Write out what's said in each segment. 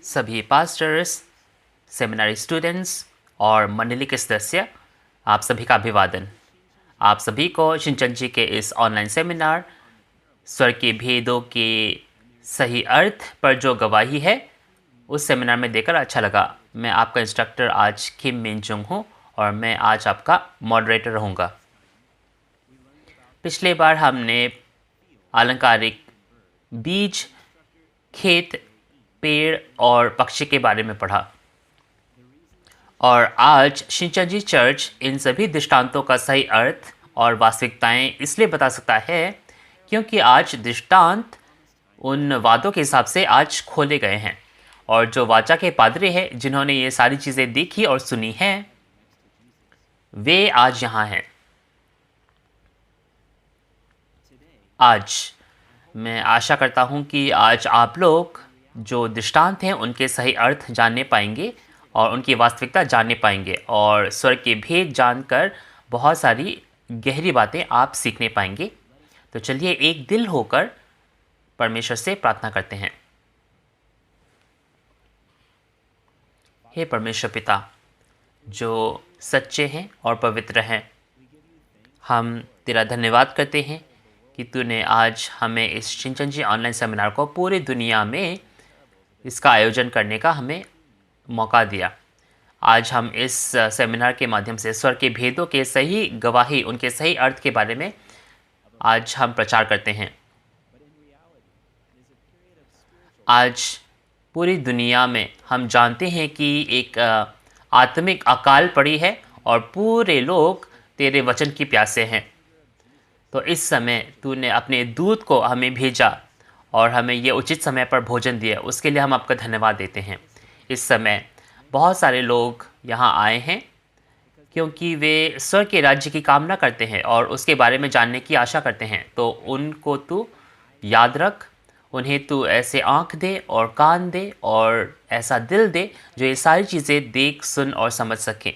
सभी pastors, seminary students और मंडली के सदस्य, आप सभी का अभिवादन। आप सभी को शिनचन जी के इस ऑनलाइन सेमिनार स्वर के भेदों के सही अर्थ पर जो गवाही है उस सेमिनार में देकर अच्छा लगा। मैं आपका इंस्ट्रक्टर आज किम मिनजुंग हूँ और मैं आज आपका मॉडरेटर रहूँगा। पिछले बार हमने अलंकारिक बीज, खेत, पेड़ और पक्षी के बारे में पढ़ा और आज शिनचन चर्च इन सभी दृष्टांतों का सही अर्थ और वास्तविकताएं इसलिए बता सकता है क्योंकि आज दृष्टांत उन वादों के हिसाब से आज खोले गए हैं और जो वाचा के पादरी हैं जिन्होंने ये सारी चीज़ें देखी और सुनी हैं वे आज यहाँ हैं। आज मैं आशा करता हूँ कि आज आप लोग जो दृष्टांत हैं उनके सही अर्थ जानने पाएंगे और उनकी वास्तविकता जानने पाएंगे और स्वर के भेद जानकर बहुत सारी गहरी बातें आप सीखने पाएंगे। तो चलिए एक दिल होकर परमेश्वर से प्रार्थना करते हैं। हे परमेश्वर पिता जो सच्चे हैं और पवित्र हैं, हम तेरा धन्यवाद करते हैं कि तूने आज हमें इस शिनचन जी ऑनलाइन सेमिनार को पूरी दुनिया में इसका आयोजन करने का हमें मौका दिया। आज हम इस सेमिनार के माध्यम से स्वर के भेदों के सही गवाही, उनके सही अर्थ के बारे में आज हम प्रचार करते हैं। आज पूरी दुनिया में हम जानते हैं कि एक आत्मिक अकाल पड़ी है और पूरे लोग तेरे वचन की प्यासे हैं। तो इस समय तूने अपने दूत को हमें भेजा और हमें ये उचित समय पर भोजन दिया, उसके लिए हम आपका धन्यवाद देते हैं। इस समय बहुत सारे लोग यहाँ आए हैं क्योंकि वे स्वर्ग के राज्य की कामना करते हैं और उसके बारे में जानने की आशा करते हैं। तो उनको तू याद रख, उन्हें तू ऐसे आँख दे और कान दे और ऐसा दिल दे जो ये सारी चीज़ें देख, सुन और समझ सकें।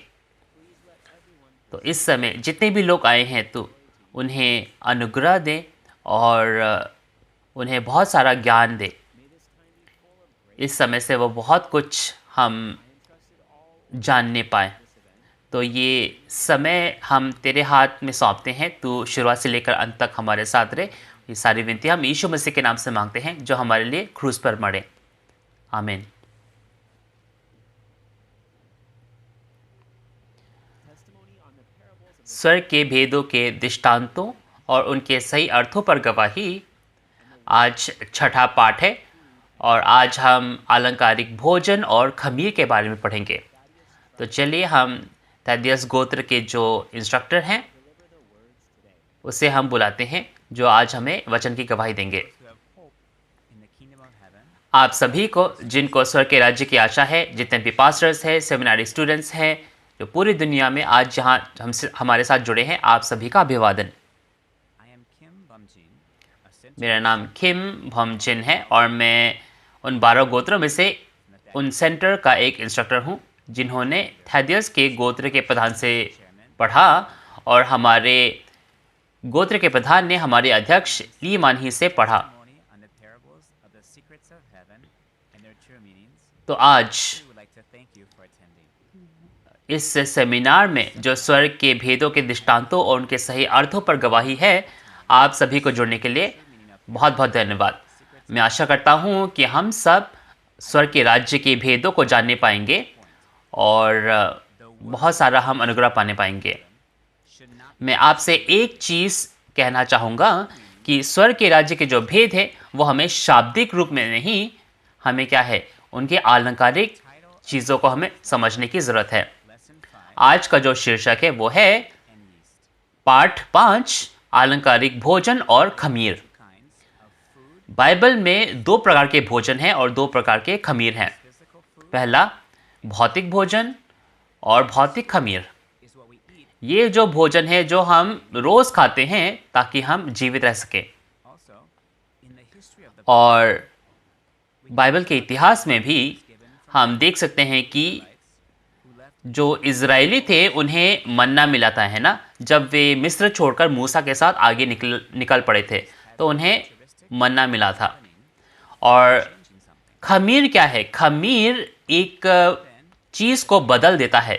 तो इस समय जितने भी लोग आए हैं तू उन्हें अनुग्रह दे और उन्हें बहुत सारा ज्ञान दे। इस समय से वो बहुत कुछ हम जानने पाए। तो ये समय हम तेरे हाथ में सौंपते हैं। तू शुरुआत से लेकर अंत तक हमारे साथ रहे। ये सारी विनती हम यीशु मसीह के नाम से मांगते हैं जो हमारे लिए क्रूस पर मरे। आमीन। स्वर के भेदों के दृष्टांतों और उनके सही अर्थों पर गवाही आज छठा पाठ है और आज हम अलंकारिक भोजन और खमीर के बारे में पढ़ेंगे। तो चलिए हम थैदियस गोत्र के जो इंस्ट्रक्टर हैं उसे हम बुलाते हैं जो आज हमें वचन की गवाही देंगे। आप सभी को जिनको स्वर के राज्य की आशा है, जितने भी पास्टर्स हैं, सेमिनारी स्टूडेंट्स हैं जो पूरी दुनिया में आज जहां हमसे हमारे साथ जुड़े हैं, आप सभी का अभिवादन। मेरा नाम किम भमजिन है और मैं उन 12 गोत्रों में से उन सेंटर का एक इंस्ट्रक्टर हूं जिन्होंने थैदियस के गोत्र के प्रधान से पढ़ा और हमारे गोत्र के प्रधान ने हमारे अध्यक्ष ली मानही से पढ़ा। तो आज इस सेमिनार में जो स्वर्ग के भेदों के दृष्टांतों और उनके सही अर्थों पर गवाही है, आप सभी को जुड़ने के लिए बहुत बहुत धन्यवाद। मैं आशा करता हूँ कि हम सब स्वर्ग के राज्य के भेदों को जानने पाएंगे और बहुत सारा हम अनुग्रह पाने पाएंगे। मैं आपसे एक चीज़ कहना चाहूँगा कि स्वर्ग के राज्य के जो भेद है वो हमें शाब्दिक रूप में नहीं, हमें क्या है, उनके अलंकारिक चीज़ों को हमें समझने की ज़रूरत है। आज का जो शीर्षक है वो है पाठ 5, अलंकारिक भोजन और खमीर। बाइबल में 2 प्रकार के भोजन हैं और 2 प्रकार के खमीर हैं। पहला भौतिक भोजन और भौतिक खमीर। ये जो भोजन है जो हम रोज़ खाते हैं ताकि हम जीवित रह सकें। और बाइबल के इतिहास में भी हम देख सकते हैं कि जो इज़राइली थे उन्हें मन्ना मिला था, है ना, जब वे मिस्र छोड़कर मूसा के साथ आगे निकल पड़े थे तो उन्हें मन्ना मिला था। और खमीर क्या है? खमीर एक चीज़ को बदल देता है,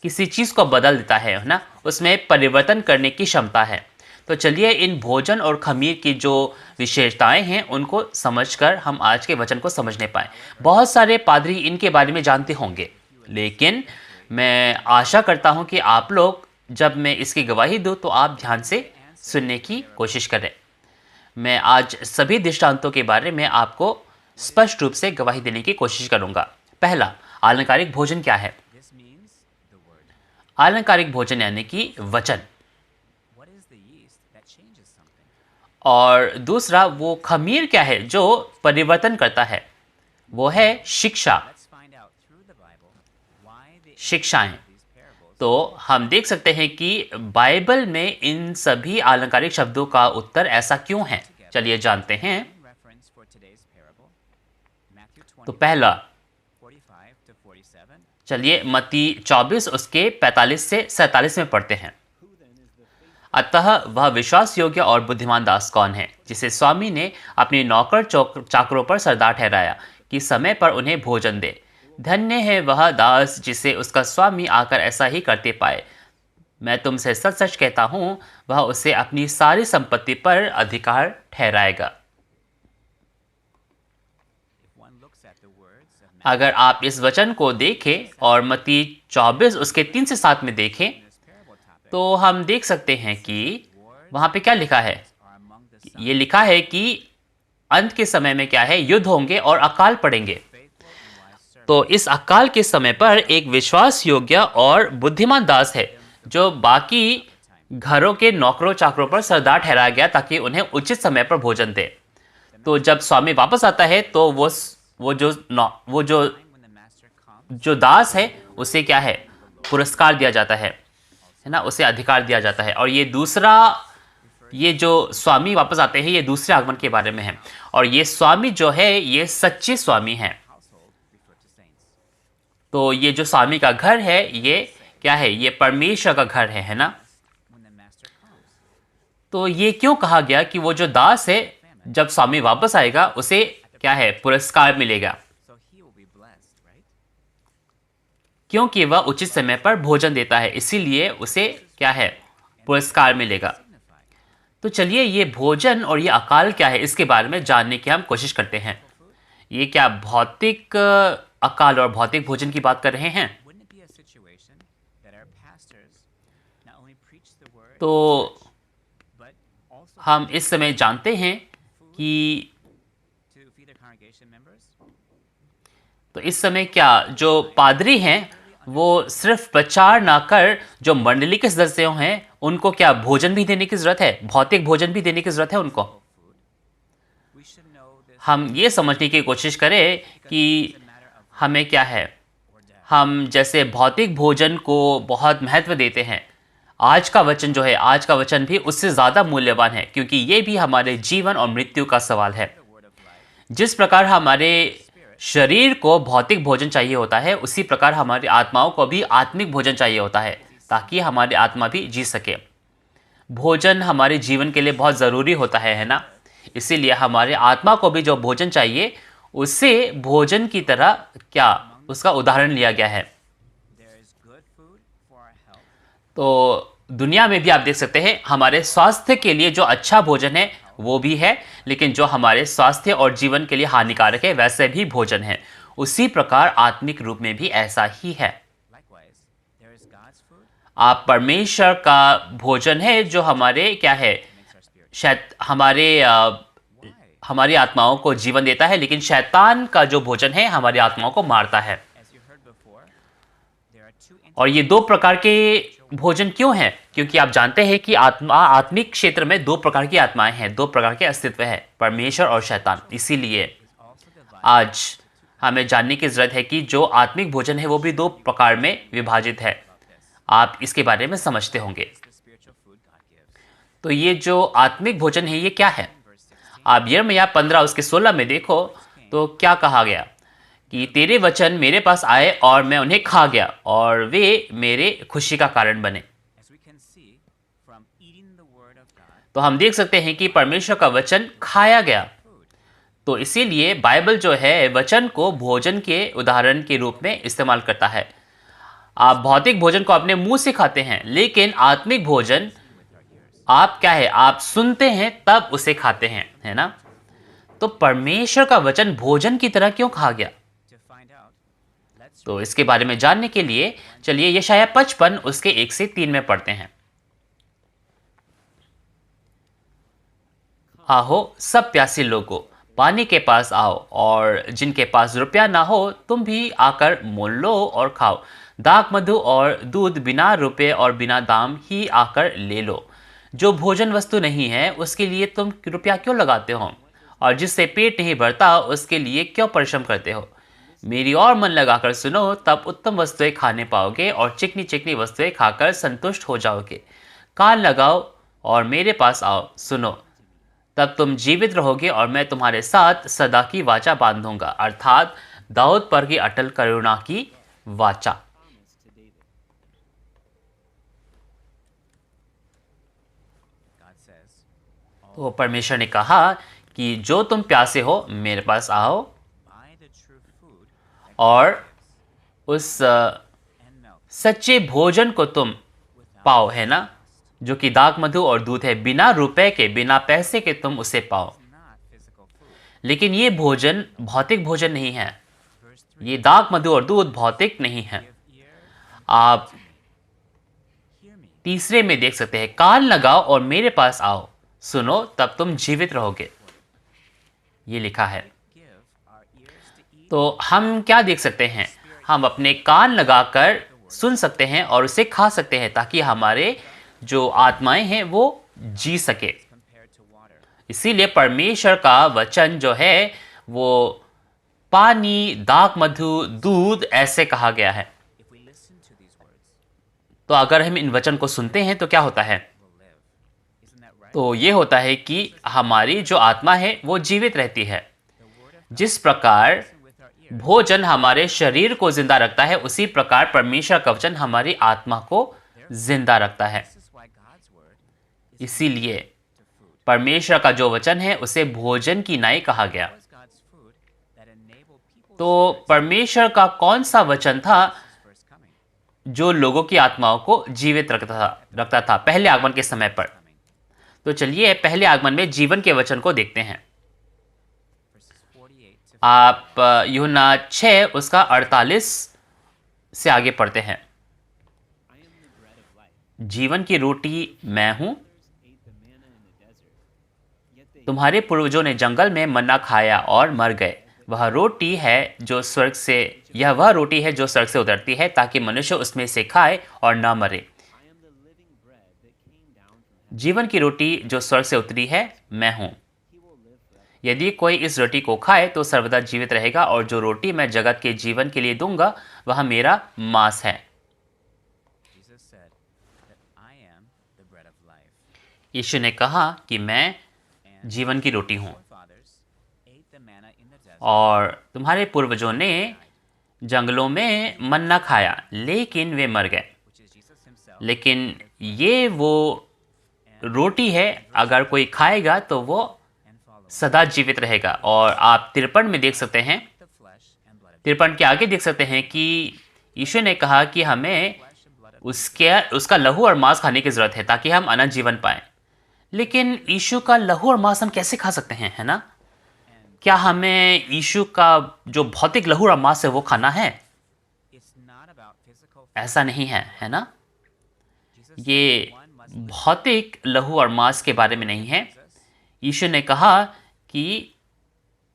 किसी चीज़ को बदल देता है ना? उसमें परिवर्तन करने की क्षमता है। तो चलिए इन भोजन और खमीर की जो विशेषताएं हैं उनको समझकर हम आज के वचन को समझने पाएँ। बहुत सारे पादरी इनके बारे में जानते होंगे, लेकिन मैं आशा करता हूं कि आप लोग जब मैं इसकी गवाही दूं तो आप ध्यान से सुनने की कोशिश करें। मैं आज सभी दृष्टांतों के बारे में आपको स्पष्ट रूप से गवाही देने की कोशिश करूंगा। पहला, आलंकारिक भोजन क्या है? आलंकारिक भोजन यानी कि वचन। और दूसरा, वो खमीर क्या है जो परिवर्तन करता है? वो है शिक्षा, शिक्षाएं। तो हम देख सकते हैं कि बाइबल में इन सभी आलंकारिक शब्दों का उत्तर ऐसा क्यों है। चलिए जानते हैं। तो पहला, चलिए मत्ती 24 उसके 45 से 47 में पढ़ते हैं। अतः वह विश्वास योग्य और बुद्धिमान दास कौन है, जिसे स्वामी ने अपने नौकर चाकरों पर सरदार ठहराया कि समय पर उन्हें भोजन दे। धन्य है वह दास जिसे उसका स्वामी आकर ऐसा ही करते पाए। मैं तुमसे सच सच कहता हूँ, वह उसे अपनी सारी संपत्ति पर अधिकार ठहराएगा। अगर आप इस वचन को देखें और मत्ती 24 उसके 3 से 7 में देखें तो हम देख सकते हैं कि वहां पे क्या लिखा है। ये लिखा है कि अंत के समय में क्या है, युद्ध होंगे और अकाल पड़ेंगे। तो इस अकाल के समय पर एक विश्वास योग्य और बुद्धिमान दास है जो बाकी घरों के नौकरों चाकरों पर सरदार ठहराया गया ताकि उन्हें उचित समय पर भोजन दे। तो जब स्वामी वापस आता है तो वो जो दास है उसे क्या है, पुरस्कार दिया जाता है ना, उसे अधिकार दिया जाता है। और ये दूसरा, ये जो स्वामी वापस आते हैं ये दूसरे आगमन के बारे में है। और ये स्वामी जो है ये सच्चे स्वामी हैं। तो ये जो स्वामी का घर है ये क्या है, ये परमेश्वर का घर है ना। तो ये क्यों कहा गया कि वो जो दास है जब स्वामी वापस आएगा उसे क्या है, पुरस्कार मिलेगा, क्योंकि वह उचित समय पर भोजन देता है, इसीलिए उसे क्या है, पुरस्कार मिलेगा। तो चलिए ये भोजन और ये अकाल क्या है इसके बारे में जानने की हम कोशिश करते हैं। ये क्या भौतिक अकाल और भौतिक भोजन की बात कर रहे हैं? तो हम इस समय जानते हैं कि तो इस समय क्या जो पादरी हैं वो सिर्फ प्रचार ना कर जो मंडली के सदस्य हैं उनको क्या भोजन भी देने की जरूरत है, भौतिक भोजन भी देने की जरूरत है उनको। हम ये समझने की कोशिश करें कि हमें क्या है, हम जैसे भौतिक भोजन को बहुत महत्व देते हैं, आज का वचन जो है, आज का वचन भी उससे ज़्यादा मूल्यवान है, क्योंकि ये भी हमारे जीवन और मृत्यु का सवाल है। जिस प्रकार हमारे शरीर को भौतिक भोजन चाहिए होता है उसी प्रकार हमारी आत्माओं को भी आत्मिक भोजन चाहिए होता है ताकि हमारी आत्मा भी जी सके। भोजन हमारे जीवन के लिए बहुत ज़रूरी होता है ना। इसीलिए हमारे आत्मा को भी जो भोजन चाहिए उससे भोजन की तरह क्या उसका उदाहरण लिया गया है। तो दुनिया में भी आप देख सकते हैं हमारे स्वास्थ्य के लिए जो अच्छा भोजन है वो भी है, लेकिन जो हमारे स्वास्थ्य और जीवन के लिए हानिकारक है वैसे भी भोजन है। उसी प्रकार आत्मिक रूप में भी ऐसा ही है। आप परमेश्वर का भोजन है जो हमारे क्या है, शायद हमारी आत्माओं को जीवन देता है, लेकिन शैतान का जो भोजन है हमारी आत्माओं को मारता है। और ये दो प्रकार के भोजन क्यों है? क्योंकि आप जानते हैं कि आत्मिक क्षेत्र में दो प्रकार की आत्माएं हैं, दो प्रकार के अस्तित्व है, परमेश्वर और शैतान। इसीलिए आज हमें जानने की जरूरत है कि जो आत्मिक भोजन है वो भी दो प्रकार में विभाजित है। आप इसके बारे में समझते होंगे। तो ये जो आत्मिक भोजन है ये क्या है? आप यिर्मयाह 15 उसके 16 में देखो तो क्या कहा गया कि तेरे वचन मेरे पास आए और मैं उन्हें खा गया और वे मेरे खुशी का कारण बने। तो हम देख सकते हैं कि परमेश्वर का वचन खाया गया। तो इसीलिए बाइबल जो है वचन को भोजन के उदाहरण के रूप में इस्तेमाल करता है। आप भौतिक भोजन को अपने मुंह से खाते हैं, लेकिन आत्मिक भोजन आप क्या है, आप सुनते हैं तब उसे खाते हैं, है ना? तो परमेश्वर का वचन भोजन की तरह क्यों कहा गया? तो इसके बारे में जानने के लिए चलिए यशाया 55 उसके 1 से 3 में पढ़ते हैं। आहो सब प्यासे लोगों, पानी के पास आओ, और जिनके पास रुपया ना हो तुम भी आकर मोल लो और खाओ। दाख मधु और दूध बिना रुपये और बिना दाम ही आकर ले लो। जो भोजन वस्तु नहीं है उसके लिए तुम रुपया क्यों लगाते हो, और जिससे पेट नहीं भरता उसके लिए क्यों परिश्रम करते हो? मेरी और मन लगाकर सुनो, तब उत्तम वस्तुएं खाने पाओगे और चिकनी चिकनी वस्तुएं खाकर संतुष्ट हो जाओगे। कान लगाओ और मेरे पास आओ, सुनो, तब तुम जीवित रहोगे और मैं तुम्हारे साथ सदा की वाचा बांधूंगा, अर्थात दाऊद पर की अटल करुणा की वाचा। तो परमेश्वर ने कहा कि जो तुम प्यासे हो मेरे पास आओ और उस सच्चे भोजन को तुम पाओ, है ना, जो कि दाख मधु और दूध है, बिना रुपए के बिना पैसे के तुम उसे पाओ। लेकिन ये भोजन भौतिक भोजन नहीं है, ये दाख मधु और दूध भौतिक नहीं है। आप तीसरे में देख सकते हैं, कान लगाओ और मेरे पास आओ, सुनो, तब तुम जीवित रहोगे, ये लिखा है। तो हम क्या देख सकते हैं? हम अपने कान लगाकर सुन सकते हैं और उसे खा सकते हैं, ताकि हमारे जो आत्माएं हैं वो जी सके। इसीलिए परमेश्वर का वचन जो है वो पानी, दाख मधु, दूध ऐसे कहा गया है। तो अगर हम इन वचन को सुनते हैं तो क्या होता है? तो ये होता है कि हमारी जो आत्मा है वो जीवित रहती है। जिस प्रकार भोजन हमारे शरीर को जिंदा रखता है, उसी प्रकार परमेश्वर का वचन हमारी आत्मा को जिंदा रखता है। इसीलिए परमेश्वर का जो वचन है उसे भोजन की नाई कहा गया। तो परमेश्वर का कौन सा वचन था जो लोगों की आत्माओं को जीवित रखता था पहले आगमन के समय पर? तो चलिए पहले आगमन में जीवन के वचन को देखते हैं। आप यूहन्ना 6 उसका 48 से आगे पढ़ते हैं। जीवन की रोटी मैं हूं। तुम्हारे पूर्वजों ने जंगल में मन्ना खाया और मर गए। वह रोटी है जो स्वर्ग से उतरती है, ताकि मनुष्य उसमें से खाए और न मरे। जीवन की रोटी जो स्वर्ग से उतरी है मैं हूं। यदि कोई इस रोटी को खाए तो सर्वदा जीवित रहेगा, और जो रोटी मैं जगत के जीवन के लिए दूंगा वह मेरा मांस है। यीशु ने कहा कि मैं जीवन की रोटी हूं, और तुम्हारे पूर्वजों ने जंगलों में मन्ना खाया लेकिन वे मर गए। लेकिन ये वो रोटी है, अगर कोई खाएगा तो वो सदा जीवित रहेगा। और आप 53 में देख सकते हैं, 53 के आगे देख सकते हैं कि यीशु ने कहा कि हमें उसका लहू और मांस खाने की जरूरत है ताकि हम अनंत जीवन पाएं। लेकिन यीशु का लहू और मांस हम कैसे खा सकते हैं, है ना? क्या हमें यीशु का जो भौतिक लहू और मांस है वो खाना है? ऐसा नहीं है, है ना? ये भौतिक लहू और मांस के बारे में नहीं है। यीशु ने कहा कि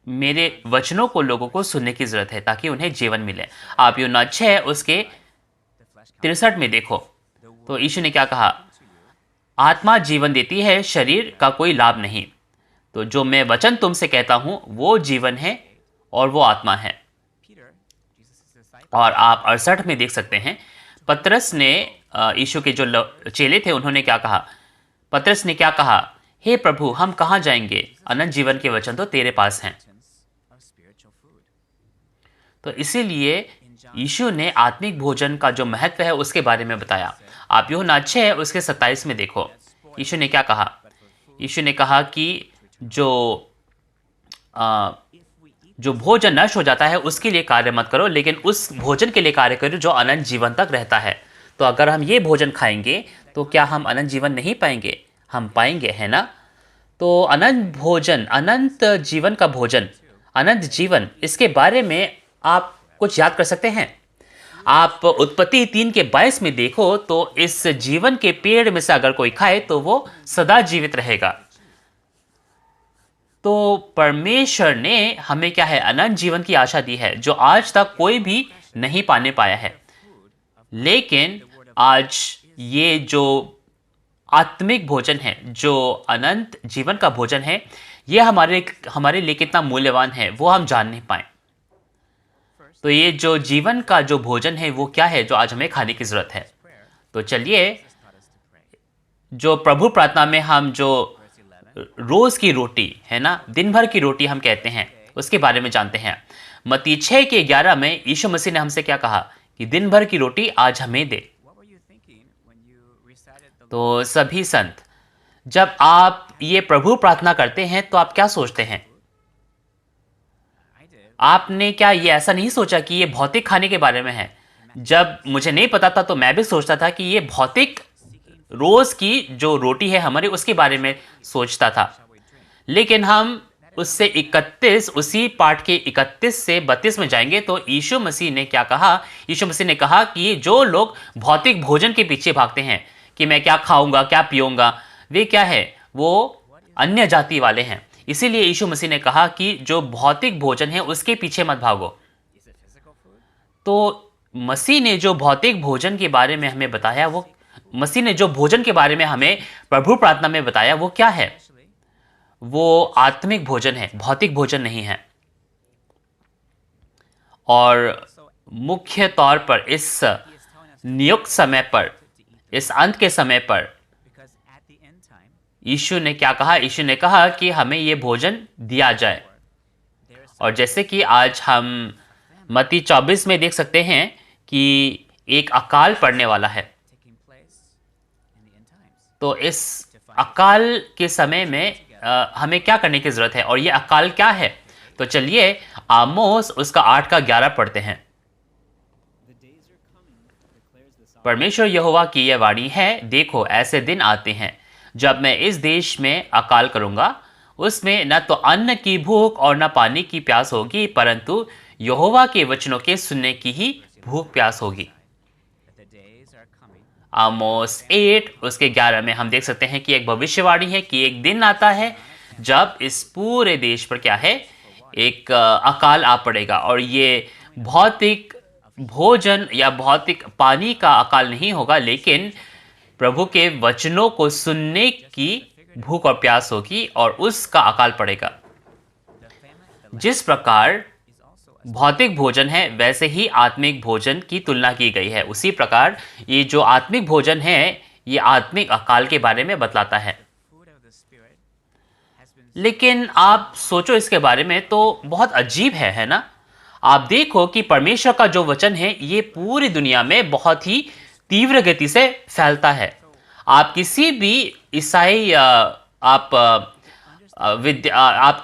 मेरे वचनों को लोगों को सुनने की जरूरत है ताकि उन्हें जीवन मिले। आप यूहन्ना 6 उसके 63 में देखो तो यीशु ने क्या कहा? आत्मा जीवन देती है, शरीर का कोई लाभ नहीं। तो जो मैं वचन तुमसे कहता हूं वो जीवन है और वो आत्मा है। और आप 68 में देख सकते हैं, पतरस ने यीशु के जो चेले थे उन्होंने क्या कहा? पतरस ने क्या कहा? हे प्रभु, हम कहाँ जाएंगे? अनंत जीवन के वचन तो तेरे पास हैं। तो इसीलिए यीशु ने आत्मिक भोजन का जो महत्व है उसके बारे में बताया। आप यूहन्ना 6 उसके 27 में देखो, यीशु ने क्या कहा? यीशु ने कहा कि जो जो भोजन नष्ट हो जाता है उसके लिए कार्य मत करो, लेकिन उस भोजन के लिए कार्य करो जो अनंत जीवन तक रहता है। तो अगर हम ये भोजन खाएंगे तो क्या हम अनंत जीवन नहीं पाएंगे? हम पाएंगे, है ना? तो अनंत भोजन, अनंत जीवन का भोजन, अनंत जीवन, इसके बारे में आप कुछ याद कर सकते हैं? आप उत्पत्ति 3:22 में देखो तो इस जीवन के पेड़ में से अगर कोई खाए तो वो सदा जीवित रहेगा। तो परमेश्वर ने हमें क्या है, अनंत जीवन की आशा दी है जो आज तक कोई भी नहीं पाने पाया है। लेकिन आज ये जो आत्मिक भोजन है, जो अनंत जीवन का भोजन है, ये हमारे हमारे लिए कितना मूल्यवान है वो हम जान नहीं पाए। तो ये जो जीवन का जो भोजन है वो क्या है जो आज हमें खाने की जरूरत है? तो चलिए, जो प्रभु प्रार्थना में हम जो रोज की रोटी है ना, दिन भर की रोटी हम कहते हैं, उसके बारे में जानते हैं। मत्ती 6:11 में यीशु मसीह ने हमसे क्या कहा कि दिन भर की रोटी आज हमें दे। तो सभी संत, जब आप ये प्रभु प्रार्थना करते हैं तो आप क्या सोचते हैं? आपने क्या ये ऐसा नहीं सोचा कि ये भौतिक खाने के बारे में है? जब मुझे नहीं पता था तो मैं भी सोचता था कि ये भौतिक रोज की जो रोटी है हमारी, उसके बारे में सोचता था। लेकिन हम उससे 31, उसी पाठ के 31 से 32 में जाएंगे तो यीशु मसीह ने क्या कहा? यीशु मसीह ने कहा कि जो लोग भौतिक भोजन के पीछे भागते हैं कि मैं क्या खाऊंगा, क्या पीऊंगा, वे क्या है, वो अन्य जाति वाले हैं। इसीलिए यीशु मसीह ने कहा कि जो भौतिक भोजन है उसके पीछे मत भागो। तो मसीह ने जो भौतिक भोजन के बारे में हमें बताया, वो मसीह ने जो भोजन के बारे में हमें प्रभु प्रार्थना में बताया वो क्या है? वो आत्मिक भोजन है, भौतिक भोजन नहीं है। और मुख्य तौर पर इस नियुक्त समय पर, इस अंत के समय पर यीशु ने क्या कहा? यीशु ने कहा कि हमें ये भोजन दिया जाए। और जैसे कि आज हम मत्ती 24 में देख सकते हैं कि एक अकाल पड़ने वाला है। तो इस अकाल के समय में हमें क्या करने की जरूरत है, और ये अकाल क्या है? तो चलिए आमोस उसका 8:11 पढ़ते हैं। परमेश्वर यहोवा की यह वाणी है, देखो ऐसे दिन आते हैं जब मैं इस देश में अकाल करूंगा, उसमें न तो अन्न की भूख और न पानी की प्यास होगी, परंतु यहोवा के वचनों के सुनने की ही भूख प्यास होगी। आमोस 8 उसके 11 में हम देख सकते हैं कि एक भविष्यवाणी है कि एक दिन आता है जब इस पूरे देश पर क्या है, एक अकाल आ पड़ेगा। और ये भौतिक भोजन या भौतिक पानी का अकाल नहीं होगा, लेकिन प्रभु के वचनों को सुनने की भूख और प्यास होगी और उसका अकाल पड़ेगा। जिस प्रकार भौतिक भोजन है वैसे ही आत्मिक भोजन की तुलना की गई है, उसी प्रकार ये जो आत्मिक भोजन है ये आत्मिक अकाल के बारे में बतलाता है। लेकिन आप सोचो इसके बारे में तो बहुत अजीब है ना? आप देखो कि परमेश्वर का जो वचन है ये पूरी दुनिया में बहुत ही तीव्र गति से फैलता है। आप किसी भी ईसाई आप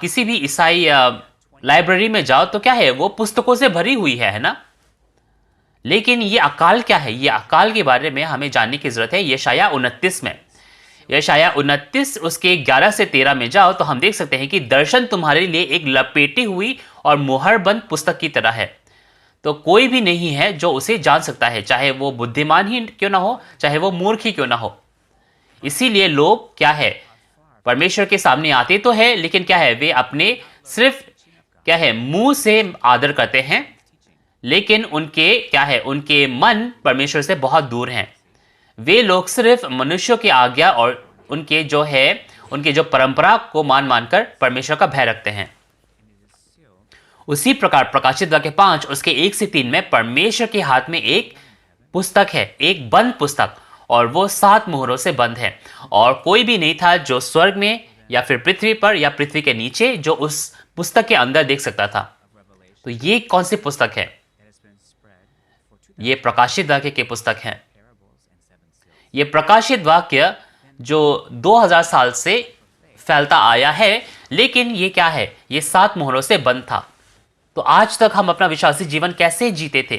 किसी भी ईसाई लाइब्रेरी में जाओ तो क्या है, वो पुस्तकों से भरी हुई है ना? लेकिन ये अकाल क्या है? ये अकाल के बारे में हमें जानने की जरूरत है। यशायाह 29 में, यशायाह 29 उसके 11 से 13 में जाओ तो हम देख सकते हैं कि दर्शन तुम्हारे लिए एक लपेटी हुई और मुहरबंद पुस्तक की तरह है, तो कोई भी नहीं है जो उसे जान सकता है, चाहे वो बुद्धिमान ही क्यों ना हो, चाहे वो मूर्ख ही क्यों ना हो। इसीलिए लोग क्या है, परमेश्वर के सामने आते तो है, लेकिन क्या है, वे अपने सिर्फ क्या है मुंह से आदर करते हैं, लेकिन उनके क्या है, उनके मन परमेश्वर से बहुत दूर हैं। वे लोग सिर्फ मनुष्यों की आज्ञा और उनके जो है, उनके जो परंपरा को मानकर परमेश्वर का भय रखते हैं। उसी प्रकार प्रकाशित वाक्य 5 उसके 1 से 3 में परमेश्वर के हाथ में एक पुस्तक है, एक बंद पुस्तक, और वो 7 मोहरों से बंद है, और कोई भी नहीं था जो स्वर्ग में या फिर पृथ्वी पर या पृथ्वी के नीचे जो उस पुस्तक के अंदर देख सकता था। तो ये कौन सी पुस्तक है? ये प्रकाशित वाक्य की पुस्तक है। ये प्रकाशित वाक्य जो 2000 साल से फैलता आया है, लेकिन ये क्या है, ये 7 मोहरों से बंद था। तो आज तक हम अपना विश्वासी जीवन कैसे जीते थे?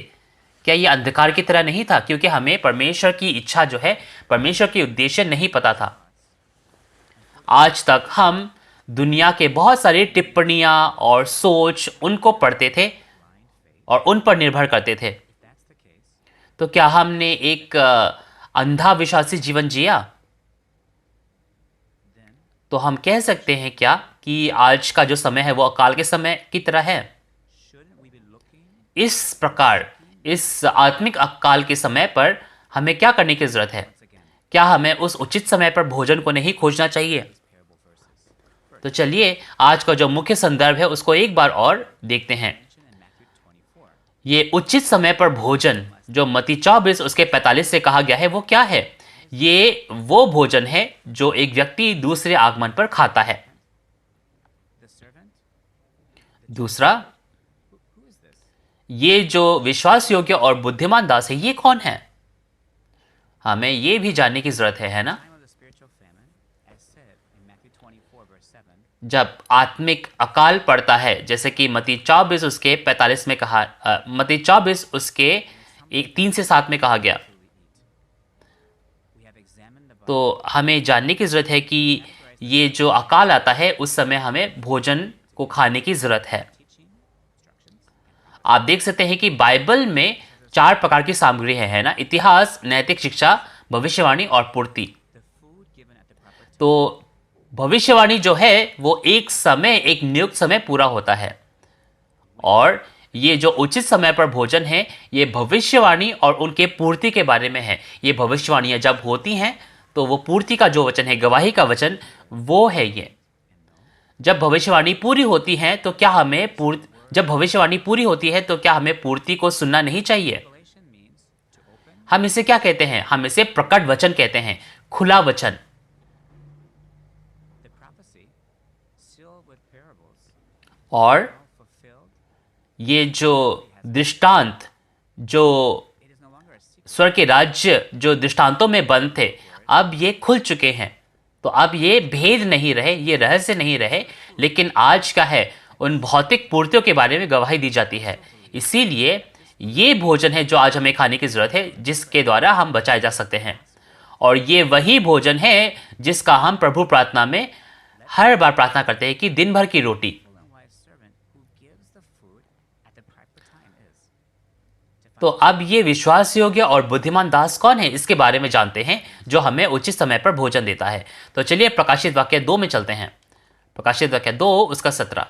क्या ये अंधकार की तरह नहीं था? क्योंकि हमें परमेश्वर की इच्छा जो है, परमेश्वर के उद्देश्य नहीं पता था। आज तक हम दुनिया के बहुत सारी टिप्पणियां और सोच उनको पढ़ते थे और उन पर निर्भर करते थे। तो क्या हमने एक अंधा विश्वासी जीवन जिया? तो हम कह सकते हैं क्या कि आज का जो समय है वो अकाल के समय की तरह है? इस प्रकार इस आत्मिक अकाल के समय पर हमें क्या करने की जरूरत है? क्या हमें उस उचित समय पर भोजन को नहीं खोजना चाहिए? तो चलिए आज का जो मुख्य संदर्भ है उसको एक बार और देखते हैं। ये उचित समय पर भोजन जो मत्ती 24 उसके 45 से कहा गया है वो क्या है? ये वो भोजन है जो एक व्यक्ति दूसरे आगमन पर खाता है। दूसरा, ये जो विश्वास योग्य और बुद्धिमान दास है ये कौन है? हमें ये भी जानने की जरूरत है ना? जब आत्मिक अकाल पड़ता है, जैसे कि मत्ती 24 उसके 45 में कहा, मत्ती 24 उसके 3 से 7 में कहा गया। तो हमें जानने की जरूरत है कि ये जो अकाल आता है उस समय हमें भोजन को खाने की जरूरत है। आप देख सकते हैं कि बाइबल में 4 प्रकार की सामग्री है ना? इतिहास, नैतिक शिक्षा, भविष्यवाणी और पूर्ति। तो भविष्यवाणी जो है वो एक समय, एक नियुक्त समय पूरा होता है, और ये जो उचित समय पर भोजन है ये भविष्यवाणी और उनके पूर्ति के बारे में है। ये भविष्यवाणियां जब होती हैं तो वो पूर्ति का जो वचन है, गवाही का वचन, वो है ये। जब भविष्यवाणी पूरी होती है तो क्या हमें जब भविष्यवाणी पूरी होती है तो क्या हमें पूर्ति को सुनना नहीं चाहिए? हम इसे क्या कहते हैं? हम इसे प्रकट वचन कहते हैं, खुला वचन। और ये जो दृष्टांत, जो स्वर्ग के राज्य जो दृष्टांतों में बंद थे, अब ये खुल चुके हैं। तो अब ये भेद नहीं रहे, ये रहस्य नहीं रहे, लेकिन आज का है उन भौतिक पूर्तियों के बारे में गवाही दी जाती है। इसीलिए ये भोजन है जो आज हमें खाने की जरूरत है, जिसके द्वारा हम बचाए जा सकते हैं। और ये वही भोजन है जिसका हम प्रभु प्रार्थना में हर बार प्रार्थना करते हैं कि दिन भर की रोटी। तो अब ये विश्वास योग्य और बुद्धिमान दास कौन है, इसके बारे में जानते हैं, जो हमें उचित समय पर भोजन देता है। तो चलिए प्रकाशित वाक्य 2 में चलते हैं। प्रकाशित वाक्य 2 उसका 17।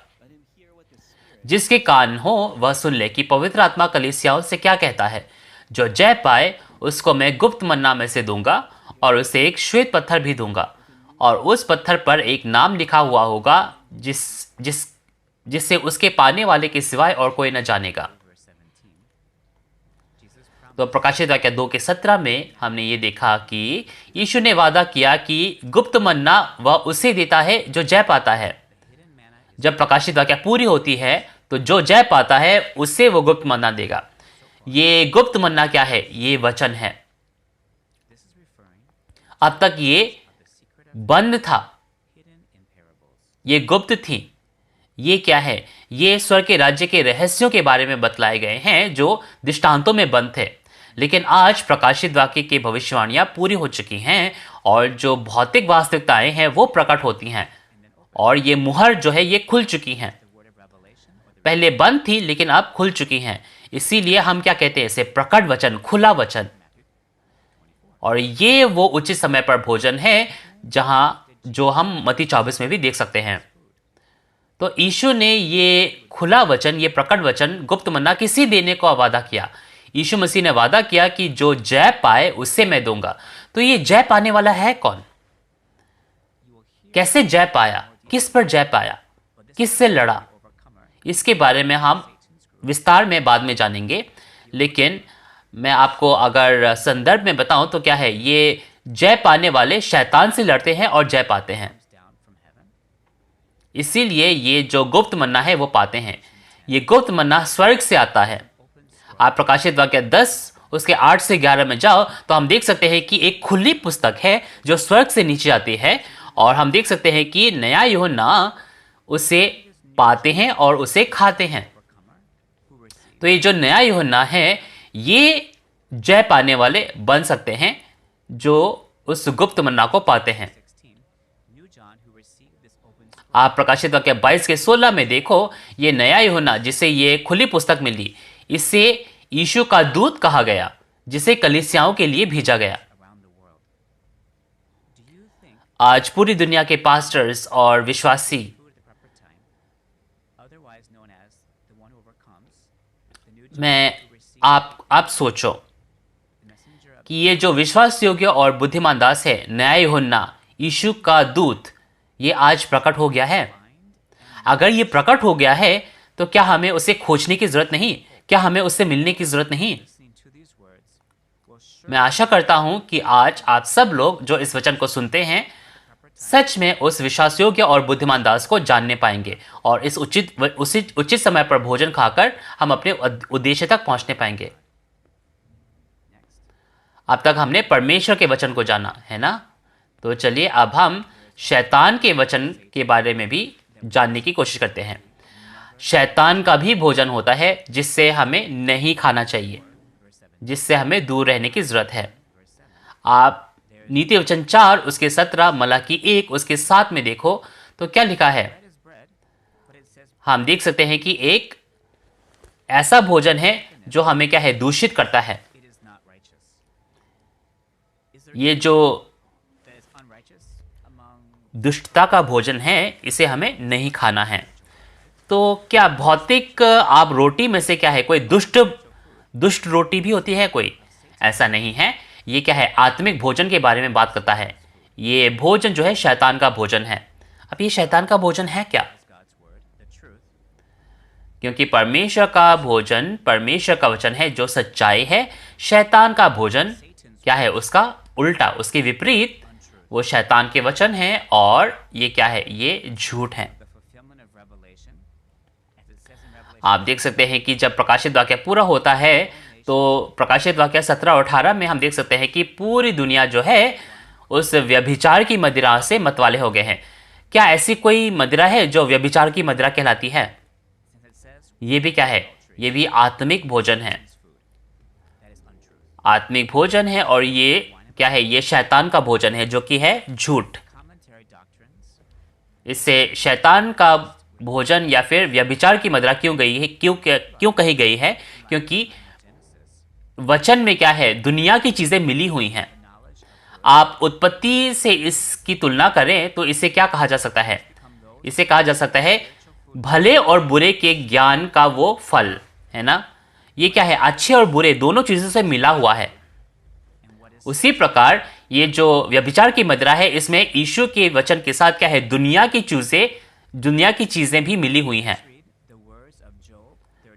जिसके कान हो वह सुन ले कि पवित्र आत्मा कलीसियाओं से क्या कहता है। जो जय पाए उसको मैं गुप्त मन्ना में से दूंगा, और उसे एक श्वेत पत्थर भी दूंगा, और उस पत्थर पर एक नाम लिखा हुआ होगा जिससे उसके पाने वाले के सिवाय और कोई न जानेगा। तो प्रकाशित वाक्य 2 के 17 में हमने ये देखा कि यीशु ने वादा किया कि गुप्त मन्ना वह उसे देता है जो जय पाता है। जब प्रकाशित वाक्य पूरी होती है तो जो जय पाता है उससे वो गुप्त मन्ना देगा। ये गुप्त मन्ना क्या है? ये वचन है। अब तक ये बंद था, ये गुप्त थी। ये क्या है? ये स्वर्ग के राज्य के रहस्यों के बारे में बतलाए गए हैं जो दृष्टांतों में बंद थे। लेकिन आज प्रकाशित वाक्य की भविष्यवाणियां पूरी हो चुकी हैं, और जो भौतिक वास्तविकताएं हैं वो प्रकट होती हैं, और ये मुहर जो है ये खुल चुकी हैं। पहले बंद थी लेकिन अब खुल चुकी हैं। इसीलिए हम क्या कहते हैं इसे? प्रकट वचन, खुला वचन। और ये वो उचित समय पर भोजन है जो हम मत्ती 24 में भी देख सकते हैं। तो यीशु ने ये खुला वचन, ये प्रकट वचन, गुप्त मन्ना किसी देने को वादा किया। यीशु मसीह ने वादा किया कि जो जय पाए उससे मैं दूंगा। तो ये जय पाने वाला है कौन? कैसे जय पाया? किस पर जय पाया? किससे लड़ा? इसके बारे में हम विस्तार में बाद में जानेंगे। लेकिन मैं आपको अगर संदर्भ में बताऊं तो क्या है, ये जय पाने वाले शैतान से लड़ते हैं और जय पाते हैं। इसीलिए ये जो गुप्त मन्ना है वो पाते हैं। ये गुप्त मन्ना स्वर्ग से आता है। आप प्रकाशित वाक्य 10 उसके 8 से 11 में जाओ तो हम देख सकते हैं कि एक खुली पुस्तक है जो स्वर्ग से नीचे आती है, और हम देख सकते हैं कि नया यूहन्ना उसे पाते हैं और उसे खाते हैं। तो ये जो नया यूहन्ना है, ये जय पाने वाले बन सकते हैं जो उस गुप्त मन्ना को पाते हैं। आप प्रकाशित वाक्य 22 के 16 में देखो, ये नया यूहन्ना जिसे ये खुली पुस्तक मिली, इसे यीशु का दूत कहा गया, जिसे कलीसियाओं के लिए भेजा गया। आज पूरी दुनिया के पास्टर्स और विश्वासी मैं आप सोचो कि ये जो विश्वास योग्य और बुद्धिमान दास है, नया यूहन्ना, यीशु का दूत, ये आज प्रकट हो गया है। अगर ये प्रकट हो गया है तो क्या हमें उसे खोजने की जरूरत नहीं? क्या हमें उससे मिलने की जरूरत नहीं? मैं आशा करता हूं कि आज आप सब लोग जो इस वचन को सुनते हैं, सच में उस विश्वास योग्य और बुद्धिमान दास को जानने पाएंगे और इस उचित समय पर भोजन खाकर हम अपने उद्देश्य तक पहुंचने पाएंगे। अब तक हमने परमेश्वर के वचन को जाना है ना, तो चलिए अब हम शैतान के वचन के बारे में भी जानने की कोशिश करते हैं। शैतान का भी भोजन होता है जिससे हमें नहीं खाना चाहिए, जिससे हमें दूर रहने की जरूरत है। आप नीति वचन 4 उसके 17, मलाकी 1 उसके 7 में देखो तो क्या लिखा है। हम देख सकते हैं कि एक ऐसा भोजन है जो हमें क्या है, दूषित करता है। ये जो दुष्टता का भोजन है, इसे हमें नहीं खाना है। तो क्या भौतिक आप रोटी में से क्या है, कोई दुष्ट रोटी भी होती है कोई? ऐसा नहीं है। ये क्या है, आत्मिक भोजन के बारे में बात करता है। ये भोजन जो है शैतान का भोजन है। अब ये शैतान का भोजन है क्या? क्योंकि परमेश्वर का भोजन परमेश्वर का वचन है जो सच्चाई है। शैतान का भोजन क्या है, उसका उल्टा, उसके विपरीत वो शैतान के वचन है और ये क्या है, ये झूठ है। आप देख सकते हैं कि जब प्रकाशित वाक्य पूरा होता है तो प्रकाशित वाक्य 17 और 18 में हम देख सकते हैं कि पूरी दुनिया जो है उस व्यभिचार की मदिरा से मतवाले हो गए हैं। क्या ऐसी कोई मदिरा है जो व्यभिचार की मदिरा कहलाती है? ये भी क्या है, ये भी आत्मिक भोजन है। आत्मिक भोजन है और ये क्या है, ये शैतान का भोजन है जो कि है झूठ। इससे शैतान का भोजन या फिर व्यभिचार की मदिरा क्यों गई है, क्यों कही गई है? क्योंकि वचन में क्या है, दुनिया की चीजें मिली हुई हैं। आप उत्पत्ति से इसकी तुलना करें तो इसे क्या कहा जा सकता है? इसे कहा जा सकता है भले और बुरे के ज्ञान का वो फल, है ना। ये क्या है, अच्छे और बुरे दोनों चीजों से मिला हुआ है। उसी प्रकार ये जो व्यभिचार की मदिरा है, इसमें यीशु के वचन के साथ क्या है, दुनिया की चीजें भी मिली हुई हैं।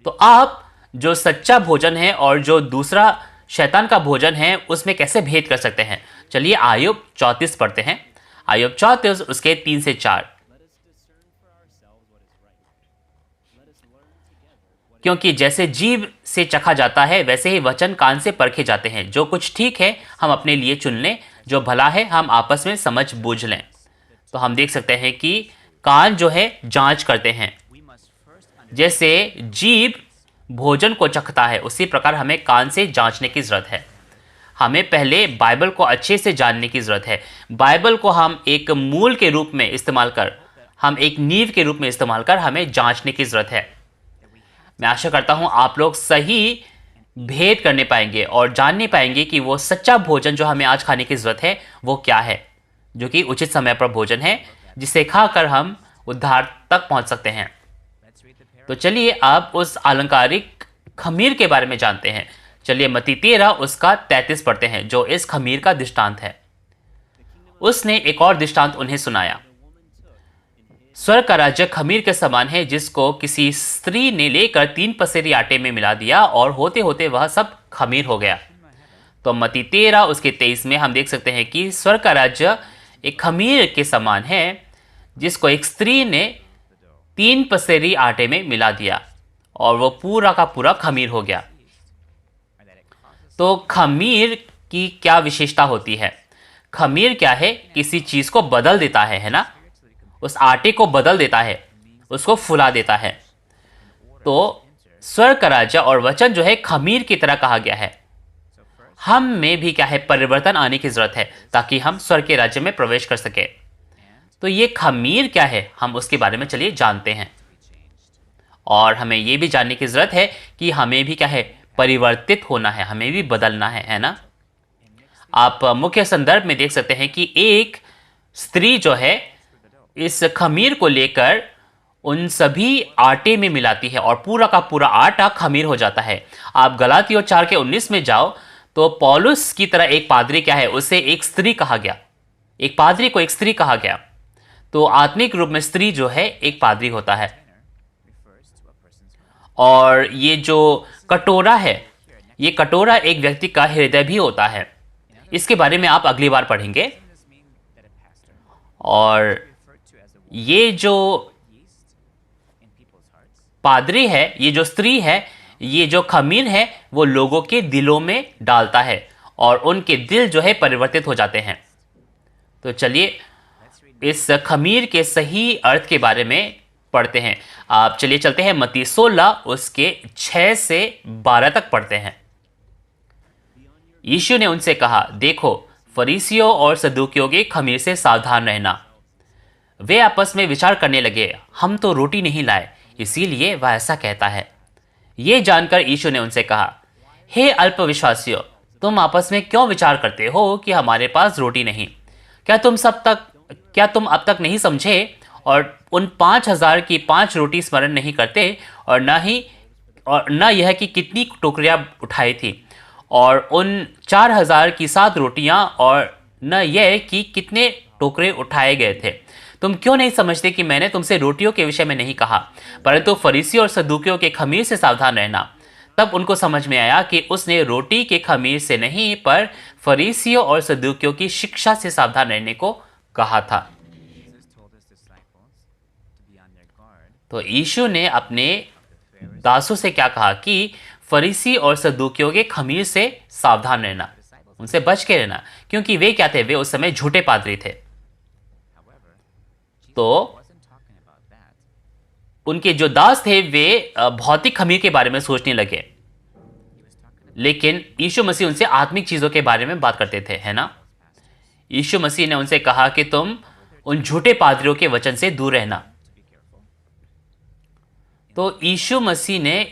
तो आप जो सच्चा भोजन है और जो दूसरा शैतान का भोजन है, उसमें कैसे भेद कर सकते हैं? चलिए आयुब 34 पढ़ते हैं। आयुब 34 उसके 3 से 4। क्योंकि जैसे जीभ से चखा जाता है, वैसे ही वचन कान से परखे जाते हैं। जो कुछ ठीक है हम अपने लिए चुन लें, जो भला है हम आपस में समझ बूझ लें। तो हम देख सकते हैं कि कान जो है जांच करते हैं। जैसे जीभ भोजन को चखता है, उसी प्रकार हमें कान से जांचने की जरूरत है। हमें पहले बाइबल को अच्छे से जानने की जरूरत है। बाइबल को हम एक मूल के रूप में इस्तेमाल कर, हम एक नींव के रूप में इस्तेमाल कर हमें जांचने की जरूरत है। मैं आशा करता हूं आप लोग सही भेद करने पाएंगे और जानने पाएंगे कि वो सच्चा भोजन जो हमें आज खाने की जरूरत है वो क्या है, जो कि उचित समय पर भोजन है, जिसे खाकर हम उद्धार तक पहुंच सकते हैं। तो चलिए अब उस अलंकारिक खमीर के बारे में जानते हैं। चलिए मत्ती 13 उसका 33 पढ़ते हैं, जो इस खमीर का दृष्टांत है। उसने एक और दृष्टांत उन्हें सुनाया। स्वर्ग का राज्य खमीर के समान है, जिसको किसी स्त्री ने लेकर 3 पसेरी आटे में मिला दिया और होते होते वह सब खमीर हो गया। तो मत्ती 13 उसके 23 में हम देख सकते हैं कि स्वर्ग का राज्य एक खमीर के समान है, जिसको एक स्त्री ने 3 पसेरी आटे में मिला दिया और वो पूरा का पूरा खमीर हो गया। तो खमीर की क्या विशेषता होती है? खमीर क्या है, किसी चीज को बदल देता है ना, उस आटे को बदल देता है। उसको फुला देता है। तो स्वर्ग का राज्य और वचन जो है खमीर की तरह कहा गया है। हम में भी क्या है, परिवर्तन आने की जरूरत है ताकि हम स्वर्ग के राज्य में प्रवेश कर सके। तो ये खमीर क्या है, हम उसके बारे में चलिए जानते हैं। और हमें ये भी जानने की जरूरत है कि हमें भी क्या है, परिवर्तित होना है, हमें भी बदलना है ना। आप मुख्य संदर्भ में देख सकते हैं कि एक स्त्री जो है इस खमीर को लेकर उन सभी आटे में मिलाती है और पूरा का पूरा आटा खमीर हो जाता है। आप गलातियों 4:19 में जाओ तो पौलुस की तरह एक पादरी क्या है, उसे एक स्त्री कहा गया। एक पादरी को एक स्त्री कहा गया। तो आत्मिक रूप में स्त्री जो है एक पादरी होता है। और ये जो कटोरा है, ये कटोरा एक व्यक्ति का हृदय भी होता है। इसके बारे में आप अगली बार पढ़ेंगे। और ये जो पादरी है, ये जो स्त्री है, ये जो खमीर है, वो लोगों के दिलों में डालता है और उनके दिल जो है परिवर्तित हो जाते हैं। तो चलिए इस खमीर के सही अर्थ के बारे में पढ़ते हैं। आप चलिए चलते हैं मत्ती 16 उसके 6 से 12 तक पढ़ते हैं। यीशु ने उनसे कहा, देखो, फरीसियों और सदूकियों के खमीर से सावधान रहना। वे आपस में विचार करने लगे, हम तो रोटी नहीं लाए, इसीलिए वह ऐसा कहता है। ये जानकर यीशु ने उनसे कहा, हे अल्पविश्वासियों, तुम आपस में क्यों विचार करते हो कि हमारे पास रोटी नहीं? क्या तुम अब तक नहीं समझे और उन 5,000 की 5 रोटी स्मरण नहीं करते, और न यह कि कितनी टोकरियां उठाई थी, और उन 4,000 की 7 रोटियां, और न यह कि कितने टोकरे उठाए गए थे? तुम क्यों नहीं समझते कि मैंने तुमसे रोटियों के विषय में नहीं कहा, परंतु फरीसी और सदूकियों के खमीर से सावधान रहना? तब उनको समझ में आया कि उसने रोटी के खमीर से नहीं, पर फरीसियों और सदूकियों की शिक्षा से सावधान रहने को कहा था। तो यीशु ने अपने दासों से क्या कहा कि फरीसी और सदूकियों के खमीर से सावधान रहना, उनसे बच के रहना, क्योंकि वे क्या थे, वे उस समय झूठे पादरी थे। तो उनके जो दास थे वे भौतिक खमीर के बारे में सोचने लगे, लेकिन यीशु मसीह उनसे आत्मिक चीजों के बारे में बात करते थे, है ना। यीशु मसीह ने उनसे कहा कि तुम उन झूठे पादरियों के वचन से दूर रहना। तो यीशु मसीह ने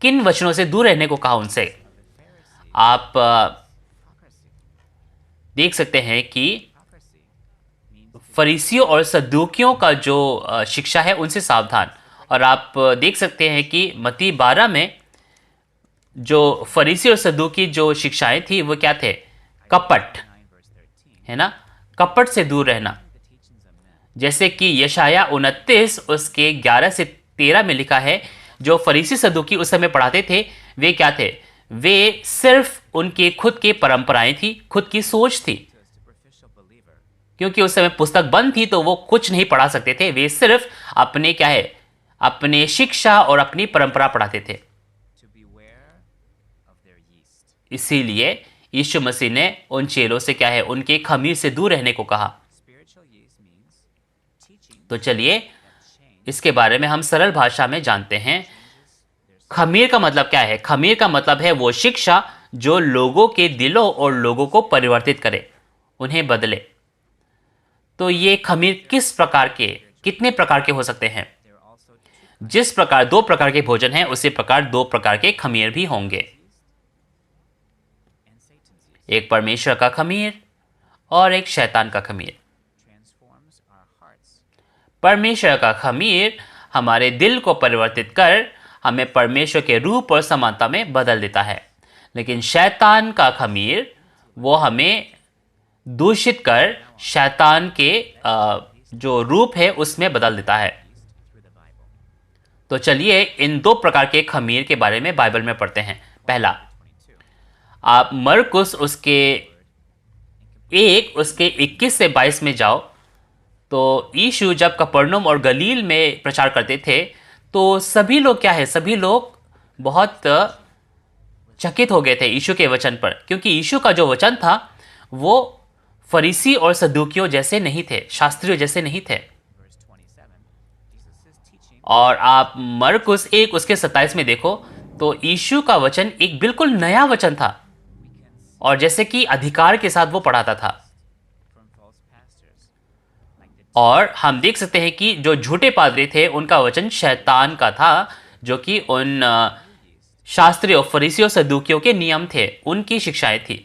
किन वचनों से दूर रहने को कहा उनसे? आप देख सकते हैं कि फरीसियों और सदूकियों का जो शिक्षा है उनसे सावधान। और आप देख सकते हैं कि मत्ती 12 में जो फरीसी और सदूकी जो शिक्षाएं थी वो क्या थे? कपट, है ना, कपट से दूर रहना। जैसे कि यशाया 29 उसके 11 से 13 में लिखा है, जो फरीसी सदूकी उस समय पढ़ाते थे वे क्या थे? वे सिर्फ उनके खुद की परंपराएं थी, खुद की सोच थी, क्योंकि उस समय पुस्तक बंद थी तो वो कुछ नहीं पढ़ा सकते थे। वे सिर्फ अपने क्या है, अपने शिक्षा और अपनी परंपरा पढ़ाते थे। इसीलिए यीशु मसीह ने उन चेलों से क्या है, उनके खमीर से दूर रहने को कहा। तो चलिए इसके बारे में हम सरल भाषा में जानते हैं। खमीर का मतलब क्या है? खमीर का मतलब है वो शिक्षा जो लोगों के दिलों और लोगों को परिवर्तित करे, उन्हें बदले। तो ये खमीर किस प्रकार के, कितने प्रकार के हो सकते हैं? जिस प्रकार 2 प्रकार के भोजन हैं, उसी प्रकार 2 प्रकार के खमीर भी होंगे। एक परमेश्वर का खमीर और एक शैतान का खमीर। परमेश्वर का खमीर हमारे दिल को परिवर्तित कर हमें परमेश्वर के रूप और समानता में बदल देता है, लेकिन शैतान का खमीर वो हमें दूषित कर शैतान के जो रूप है उसमें बदल देता है। तो चलिए इन 2 प्रकार के खमीर के बारे में बाइबल में पढ़ते हैं। पहला, आप मरकुस उसके 1 उसके 21 से 22 में जाओ। तो यीशु जब कफरनहूम और गलील में प्रचार करते थे तो सभी लोग क्या है, सभी लोग बहुत चकित हो गए थे यीशु के वचन पर, क्योंकि यीशु का जो वचन था वो फरीसी और सदूकियों जैसे नहीं थे, शास्त्रियों जैसे नहीं थे। और आप मरकुस 1 उसके 27 में देखो तो यीशु का वचन एक बिल्कुल नया वचन था और जैसे कि अधिकार के साथ वो पढ़ाता था। और हम देख सकते हैं कि जो झूठे पादरी थे उनका वचन शैतान का था, जो कि उन शास्त्रियों, फरीसियों, सदूकियों के नियम थे, उनकी शिक्षाएं थी।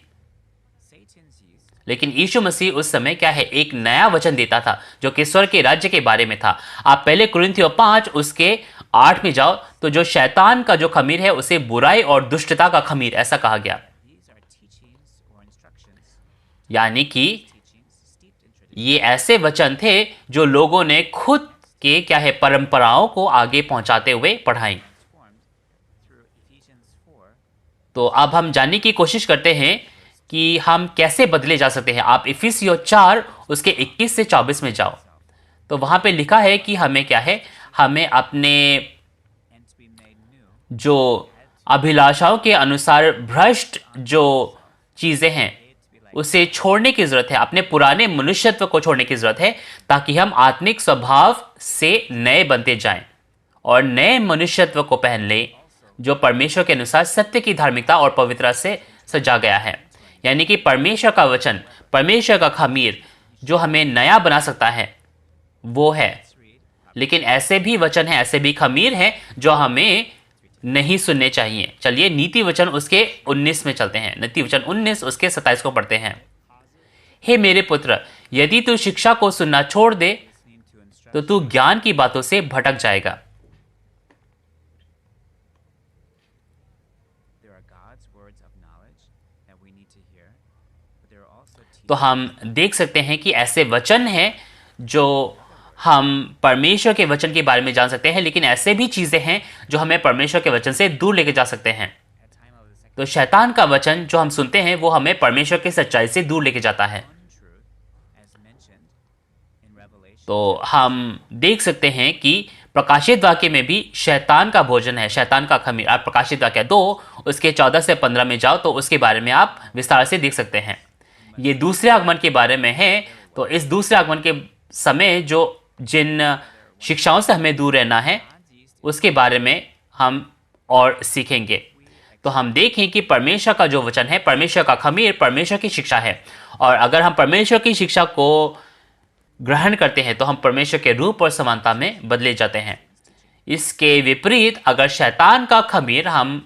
लेकिन यीशु मसीह उस समय क्या है, एक नया वचन देता था जो कि स्वर्ग के राज्य के बारे में था। आप पहले कुरिन्थियों 5 उसके 8 में जाओ तो जो शैतान का जो खमीर है उसे बुराई और दुष्टता का खमीर ऐसा कहा गया। यानी कि ये ऐसे वचन थे जो लोगों ने खुद के क्या है परंपराओं को आगे पहुंचाते हुए पढ़ाई। तो अब हम जानने की कोशिश करते हैं कि हम कैसे बदले जा सकते हैं। आप इफिसियों 4 उसके 21 से 24 में जाओ तो वहां पे लिखा है कि हमें क्या है, हमें अपने जो अभिलाषाओं के अनुसार भ्रष्ट जो चीजें हैं उसे छोड़ने की जरूरत है, अपने पुराने मनुष्यत्व को छोड़ने की जरूरत है, ताकि हम आत्मिक स्वभाव से नए बनते जाएं और नए मनुष्यत्व को पहन लें जो परमेश्वर के अनुसार सत्य की धार्मिकता और पवित्रता से सजा गया है। यानी कि परमेश्वर का वचन, परमेश्वर का खमीर जो हमें नया बना सकता है वो है। लेकिन ऐसे भी वचन हैं, ऐसे भी खमीर हैं जो हमें नहीं सुनने चाहिए। चलिए नीति वचन उसके 19 में चलते हैं। नीति वचन 19 उसके 27 को पढ़ते हैं। हे मेरे पुत्र, यदि तू शिक्षा को सुनना छोड़ दे तो तू ज्ञान की बातों से भटक जाएगा। तो हम देख सकते हैं कि ऐसे वचन हैं जो हम परमेश्वर के वचन के बारे में जान सकते हैं, लेकिन ऐसे भी चीजें हैं जो हमें परमेश्वर के वचन से दूर लेके जा सकते हैं। तो शैतान का वचन जो हम सुनते हैं वो हमें परमेश्वर की सच्चाई से दूर लेके जाता है। तो हम देख सकते हैं कि प्रकाशित वाक्य में भी शैतान का भोजन है, शैतान का खमीर। आप प्रकाशित वाक्य 2 उसके 14 से 15 में जाओ तो उसके बारे में आप विस्तार से देख सकते हैं। ये दूसरे आगमन के बारे में है। तो इस दूसरे आगमन के समय जो जिन शिक्षाओं से हमें दूर रहना है उसके बारे में हम और सीखेंगे। तो हम देखें कि परमेश्वर का जो वचन है, परमेश्वर का खमीर, परमेश्वर की शिक्षा है। और अगर हम परमेश्वर की शिक्षा को ग्रहण करते हैं तो हम परमेश्वर के रूप और समानता में बदले जाते हैं। इसके विपरीत अगर शैतान का खमीर हम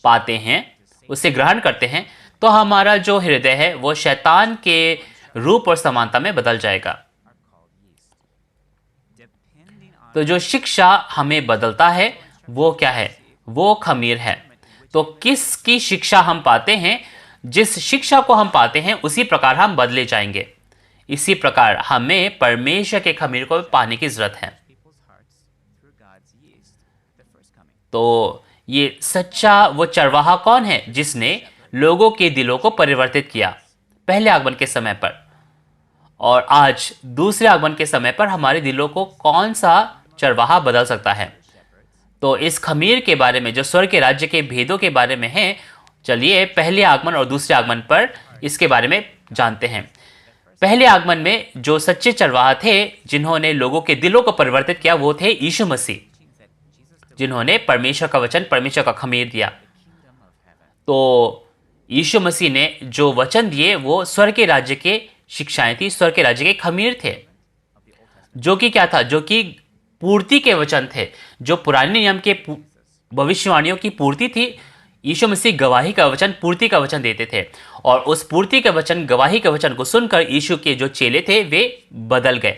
पाते हैं, उसे ग्रहण करते हैं, तो हमारा जो हृदय है वो शैतान के रूप और समानता में बदल जाएगा। तो जो शिक्षा हमें बदलता है वो क्या है, वो खमीर है। तो किसकी शिक्षा हम पाते हैं, जिस शिक्षा को हम पाते हैं उसी प्रकार हम बदले जाएंगे। इसी प्रकार हमें परमेश्वर के खमीर को पाने की जरूरत है। तो ये सच्चा वो चरवाहा कौन है जिसने लोगों के दिलों को परिवर्तित किया पहले आगमन के समय पर, और आज दूसरे आगमन के समय पर हमारे दिलों को कौन सा चरवाहा बदल सकता है। तो इस खमीर के बारे में जो स्वर्ग के राज्य के भेदों के बारे में है, चलिए पहले आगमन और दूसरे आगमन पर इसके बारे में जानते हैं। पहले आगमन में जो सच्चे चरवाहा थे जिन्होंने लोगों के दिलों को परिवर्तित किया वो थे यीशु मसीह, जिन्होंने परमेश्वर का वचन, परमेश्वर का खमीर दिया। तो यीशु मसीह ने जो वचन दिए वो स्वर्ग के राज्य के शिक्षाएं थी, स्वर्ग के राज्य के खमीर थे, जो कि क्या था, जो कि पूर्ति के वचन थे, जो पुराने नियम के भविष्यवाणियों की पूर्ति थी। यीशु मसीह गवाही का वचन, पूर्ति का वचन देते थे, और उस पूर्ति का वचन, गवाही के वचन को सुनकर यीशु के जो चेले थे वे बदल गए।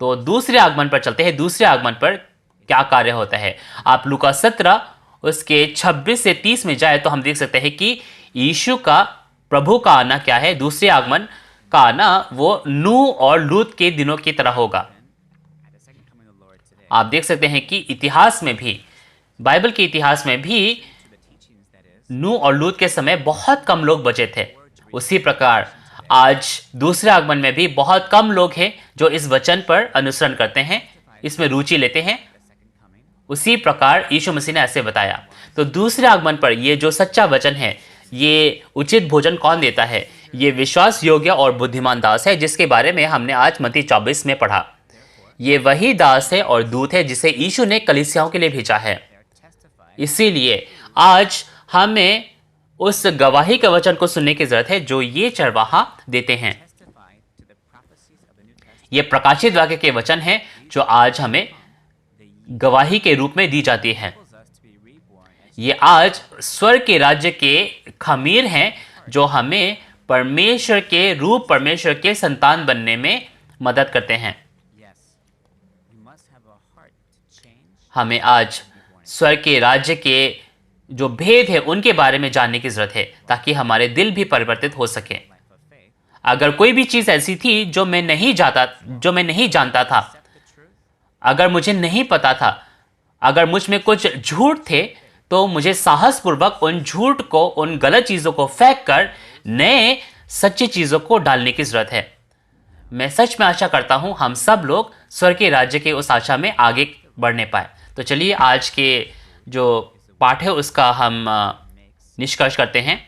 तो दूसरे आगमन पर चलते हैं। दूसरे आगमन पर क्या कार्य होता है, आप लूका 17 उसके 26 से 30 में जाए तो हम देख सकते हैं कि यीशु का, प्रभु का आना क्या है, दूसरे आगमन का आना वो नूह और लूत के दिनों की तरह होगा। आप देख सकते हैं कि इतिहास में भी, बाइबल के इतिहास में भी नूह और लूत के समय बहुत कम लोग बचे थे। उसी प्रकार आज दूसरे आगमन में भी बहुत कम लोग हैं जो इस वचन पर अनुसरण करते हैं, इसमें रुचि लेते हैं। उसी प्रकार यीशु मसीह ने ऐसे बताया। तो दूसरे आगमन पर ये जो सच्चा वचन है, ये उचित भोजन कौन देता है, ये विश्वास योग्य और बुद्धिमान दास है, जिसके बारे में हमने आज मत्ती 24 में पढ़ा। ये वही दास है और दूत है जिसे यीशु ने कलीसियाओं के लिए भेजा है। इसीलिए आज हमें उस गवाही के वचन को सुनने की जरूरत है जो ये चरवाहा देते हैं। ये प्रकाशित वाक्य के वचन हैं जो आज हमें गवाही के रूप में दी जाती है। ये आज स्वर्ग के राज्य के खमीर हैं जो हमें परमेश्वर के रूप, परमेश्वर के संतान बनने में मदद करते हैं। हमें आज स्वर्ग के राज्य के जो भेद है उनके बारे में जानने की जरूरत है ताकि हमारे दिल भी परिवर्तित हो सके। अगर कोई भी चीज ऐसी थी जो मैं नहीं जानता था, अगर मुझे नहीं पता था, अगर मुझ में कुछ झूठ थे, तो मुझे साहसपूर्वक उन झूठ को, उन गलत चीजों को फेंक कर नए सच्ची चीजों को डालने की जरूरत है। मैं सच में आशा करता हूं हम सब लोग स्वर्ग के राज्य के उस आशा में आगे बढ़ने पाए। तो चलिए आज के जो पाठ है उसका हम निष्कर्ष करते हैं।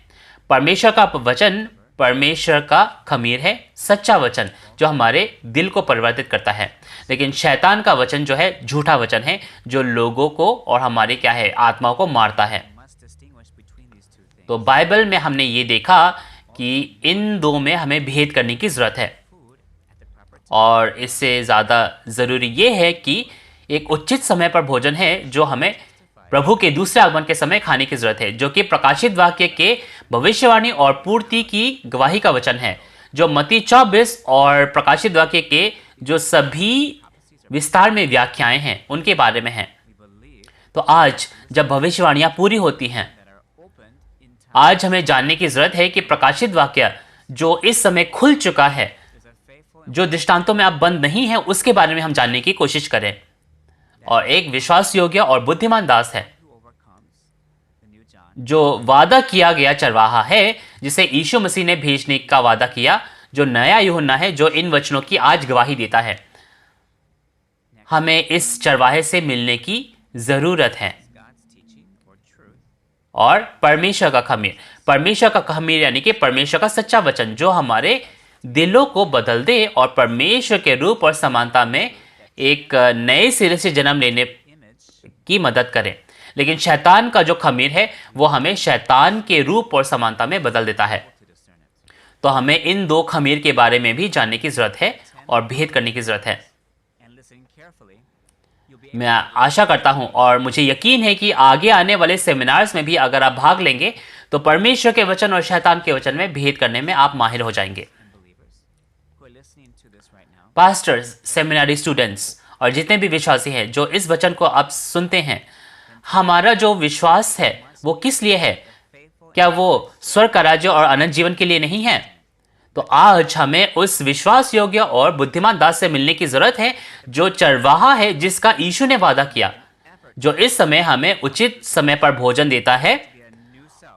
परमेश्वर का वचन परमेश्वर का खमीर है, सच्चा वचन जो हमारे दिल को परिवर्तित करता है। लेकिन शैतान का वचन जो है झूठा वचन है जो लोगों को और हमारे क्या है आत्माओं को मारता है। तो बाइबल में हमने ये देखा कि इन दो में हमें भेद करने की जरूरत है और इससे ज़्यादा ज़रूरी ये है कि एक उचित समय पर भोजन है जो हमें प्रभु के दूसरे आगमन के समय खाने की जरूरत है, जो कि प्रकाशित वाक्य के भविष्यवाणी और पूर्ति की गवाही का वचन है, जो मत्ती 24 और प्रकाशित वाक्य के जो सभी विस्तार में व्याख्याएं हैं उनके बारे में हैं। तो आज जब भविष्यवाणियां पूरी होती हैं, आज हमें जानने की जरूरत है कि प्रकाशित वाक्य जो इस समय खुल चुका है, जो दृष्टांतों में अब बंद नहीं है, उसके बारे में हम जानने की कोशिश करें। और एक विश्वास योग्य और बुद्धिमान दास है जो वादा किया गया चरवाहा है, जिसे यीशु मसीह ने भेजने का वादा किया, जो नया यूहन्ना है जो इन वचनों की आज गवाही देता है। हमें इस चरवाहे से मिलने की जरूरत है। और परमेश्वर का खमीर यानी कि परमेश्वर का सच्चा वचन जो हमारे दिलों को बदल दे और परमेश्वर के रूप और समानता में एक नए सिरे से जन्म लेने की मदद करे। लेकिन शैतान का जो खमीर है वो हमें शैतान के रूप और समानता में बदल देता है। तो हमें इन दो खमीर के बारे में भी जानने की जरूरत है और भेद करने की जरूरत है। मैं आशा करता हूं और मुझे यकीन है कि आगे आने वाले सेमिनार्स में भी अगर आप भाग लेंगे तो परमेश्वर के वचन और शैतान के वचन में भेद करने में आप माहिर हो जाएंगे। पास्टर्स, सेमिनारी स्टूडेंट्स और जितने भी विश्वासी हैं जो इस वचन को आप सुनते हैं, हमारा जो विश्वास है वो किस लिए है? क्या वो स्वर्ग का राज्य और अनंत जीवन के लिए नहीं है? तो आज हमें उस विश्वास योग्य और बुद्धिमान दास से मिलने की जरूरत है जो चरवाहा है, जिसका यीशु ने वादा किया, जो इस समय हमें उचित समय पर भोजन देता है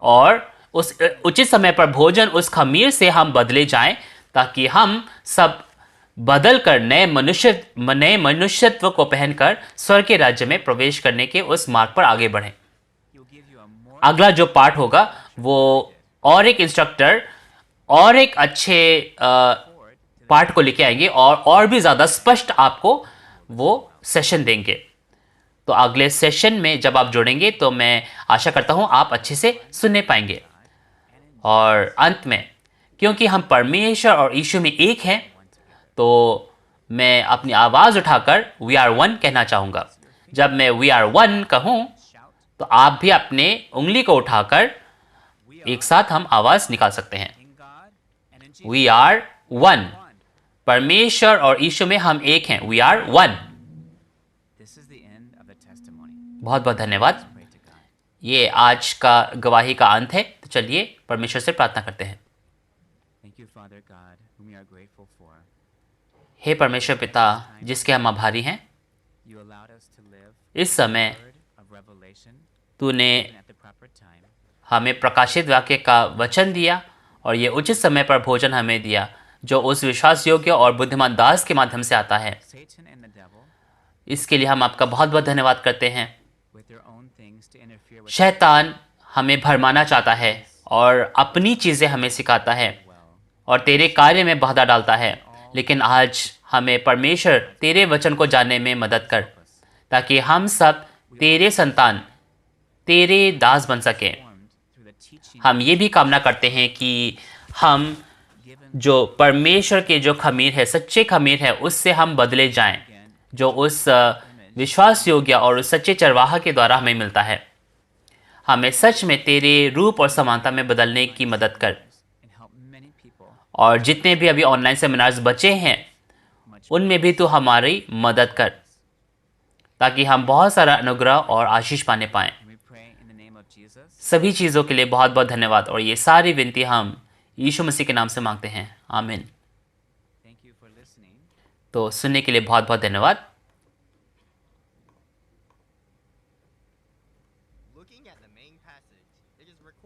और उस उचित समय पर भोजन उस खमीर से हम बदले जाएं ताकि हम सब बदल कर नए मनुष्यत्व को पहनकर स्वर्ग के राज्य में प्रवेश करने के उस मार्ग पर आगे बढ़ें। अगला जो पाठ होगा वो और एक इंस्ट्रक्टर और एक अच्छे पाठ को लेके आएंगे और भी ज़्यादा स्पष्ट आपको वो सेशन देंगे। तो अगले सेशन में जब आप जुड़ेंगे तो मैं आशा करता हूँ आप अच्छे से सुनने पाएंगे। और अंत में, क्योंकि हम परमेश्वर और यीशु में एक हैं, तो मैं अपनी आवाज़ उठाकर वी आर वन कहना चाहूँगा। जब मैं वी आर वन कहूँ तो आप भी अपने उंगली को उठाकर एक साथ हम आवाज़ निकाल सकते हैं। We are one. परमेश्वर और यीशु में हम एक हैं। We are one. बहुत बहुत धन्यवाद। ये आज का गवाही का अंत है। तो चलिए परमेश्वर से प्रार्थना करते हैं। हे परमेश्वर पिता, जिसके हम आभारी हैं, इस समय तूने हमें प्रकाशित वाक्य का वचन दिया और ये उचित समय पर भोजन हमें दिया जो उस विश्वास योग्य और बुद्धिमान दास के माध्यम से आता है। इसके लिए हम आपका बहुत बहुत धन्यवाद करते हैं। शैतान हमें भरमाना चाहता है और अपनी चीज़ें हमें सिखाता है और तेरे कार्य में बाधा डालता है, लेकिन आज हमें परमेश्वर तेरे वचन को जानने में मदद कर, ताकि हम सब तेरे संतान, तेरे दास बन सकें। हम ये भी कामना करते हैं कि हम जो परमेश्वर के जो खमीर है, सच्चे खमीर है, उससे हम बदले जाएं, जो उस विश्वास योग्य और उस सच्चे चरवाहा के द्वारा हमें मिलता है। हमें सच में तेरे रूप और समानता में बदलने की मदद कर। और जितने भी अभी ऑनलाइन सेमिनार्स बचे हैं, उनमें भी तू हमारी मदद कर, ताकि हम बहुत सारा अनुग्रह और आशीष पाने पाएं। सभी चीज़ों के लिए बहुत बहुत धन्यवाद, और ये सारी विनती हम यीशु मसीह के नाम से मांगते हैं, आमीन। तो सुनने के लिए बहुत बहुत धन्यवाद।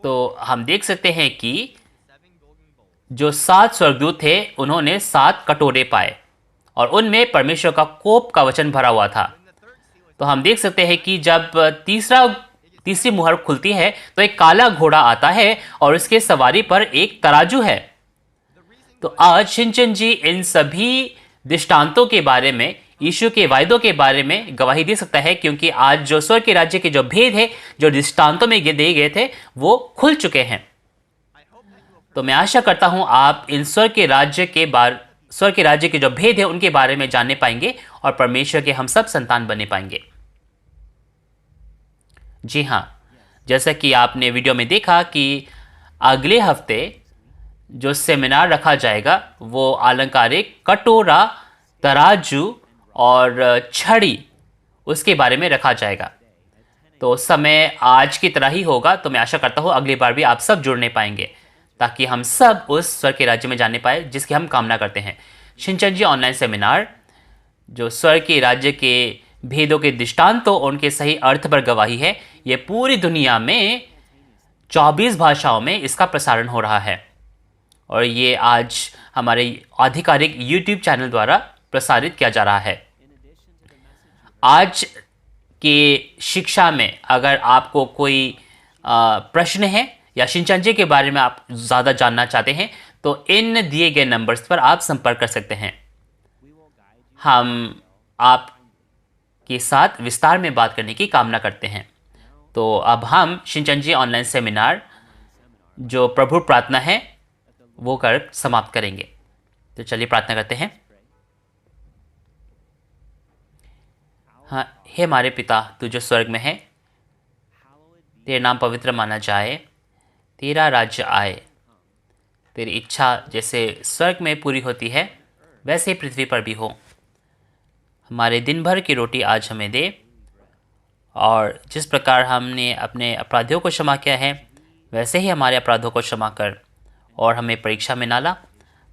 तो हम देख सकते हैं कि जो 7 स्वर्गदूत थे, उन्होंने 7 कटोरे पाए और उनमें परमेश्वर का कोप का वचन भरा हुआ था। तो हम देख सकते हैं कि जब तीसरी मुहर खुलती है तो एक काला घोड़ा आता है और उसके सवारी पर एक तराजू है। तो आज शिनचन जी इन सभी दृष्टांतों के बारे में, यीशु के वायदों के बारे में गवाही दे सकता है, क्योंकि आज जो स्वर्ग के राज्य के जो भेद है, जो दृष्टांतों में दिए गए थे, वो खुल चुके हैं। तो मैं आशा करता हूं आप इन स्वर्ग के राज्य के जो भेद है उनके बारे में जानने पाएंगे और परमेश्वर के हम सब संतान बने पाएंगे। जी हाँ, जैसा कि आपने वीडियो में देखा कि अगले हफ्ते जो सेमिनार रखा जाएगा वो अलंकारिक कटोरा, तराजू और छड़ी, उसके बारे में रखा जाएगा। तो समय आज की तरह ही होगा। तो मैं आशा करता हूँ अगली बार भी आप सब जुड़ने पाएंगे, ताकि हम सब उस स्वर्ग के राज्य में जाने पाए जिसकी हम कामना करते हैं। शिनचन जी ऑनलाइन सेमिनार जो स्वर्ग के राज्य के भेदों के दृष्टांतों और उनके सही अर्थ पर गवाही है, ये पूरी दुनिया में 24 भाषाओं में इसका प्रसारण हो रहा है और ये आज हमारे आधिकारिक YouTube चैनल द्वारा प्रसारित किया जा रहा है। आज के शिक्षा में अगर आपको कोई प्रश्न है या शिनचन जी के बारे में आप ज़्यादा जानना चाहते हैं तो इन दिए गए नंबर्स पर आप संपर्क कर सकते हैं। हम आपके साथ विस्तार में बात करने की कामना करते हैं। तो अब हम शिनचन जी ऑनलाइन सेमिनार जो प्रभु प्रार्थना है वो कर समाप्त करेंगे। तो चलिए प्रार्थना करते हैं। हाँ, हे हमारे पिता, तू जो स्वर्ग में है, तेरा नाम पवित्र माना जाए, तेरा राज्य आए, तेरी इच्छा जैसे स्वर्ग में पूरी होती है वैसे ही पृथ्वी पर भी हो। हमारे दिन भर की रोटी आज हमें दे, और जिस प्रकार हमने अपने अपराधियों को क्षमा किया है वैसे ही हमारे अपराधों को क्षमा कर, और हमें परीक्षा में ना ला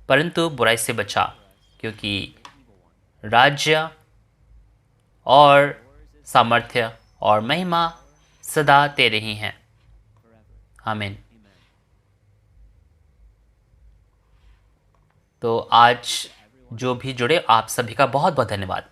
परंतु बुराई से बचा, क्योंकि राज्य और सामर्थ्य और महिमा सदा तेरे ही हैं। आमीन। तो आज जो भी जुड़े आप सभी का बहुत बहुत धन्यवाद।